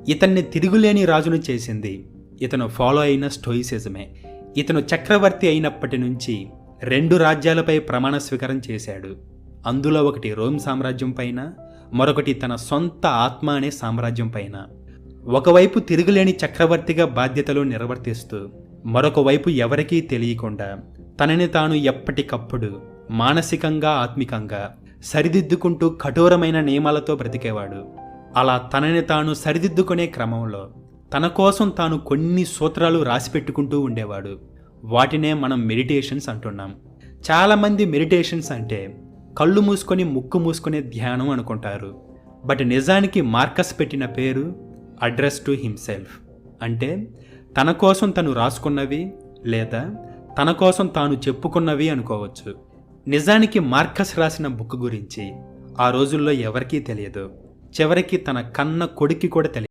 ఇతన్ని తిరుగులేని రాజును చేసింది ఇతను ఫాలో అయిన స్టోయిసిజమే. ఇతను చక్రవర్తి అయినప్పటి నుంచి 2 రాజ్యాలపై ప్రమాణ స్వీకారం చేశాడు. అందులో ఒకటి రోమ్ సామ్రాజ్యం పైన, మరొకటి తన సొంత ఆత్మ అనే సామ్రాజ్యం పైన. ఒకవైపు తిరుగులేని చక్రవర్తిగా బాధ్యతలు నిర్వర్తిస్తూ, మరొక వైపు ఎవరికీ తెలియకుండా తనని తాను ఎప్పటికప్పుడు మానసికంగా ఆత్మికంగా సరిదిద్దుకుంటూ కఠోరమైన నియమాలతో బ్రతికేవాడు. అలా తనని తాను సరిదిద్దుకునే క్రమంలో తన కోసం తాను కొన్ని సూత్రాలు రాసిపెట్టుకుంటూ ఉండేవాడు. వాటినే మనం మెడిటేషన్స్ అంటున్నాం. చాలామంది మెడిటేషన్స్ అంటే కళ్ళు మూసుకొని ముక్కు మూసుకునే ధ్యానం అనుకుంటారు. బట్ నిజానికి మార్కస్ పెట్టిన పేరు అడ్రస్ టు హిమ్సెల్ఫ్. అంటే తన కోసం తను రాసుకున్నవి లేదా తన కోసం తాను చెప్పుకున్నవి అనుకోవచ్చు. నిజానికి మార్కస్ రాసిన బుక్ గురించి ఆ రోజుల్లో ఎవరికీ తెలియదు. చివరికి తన కన్న కొడుక్కి కూడా తెలియదు.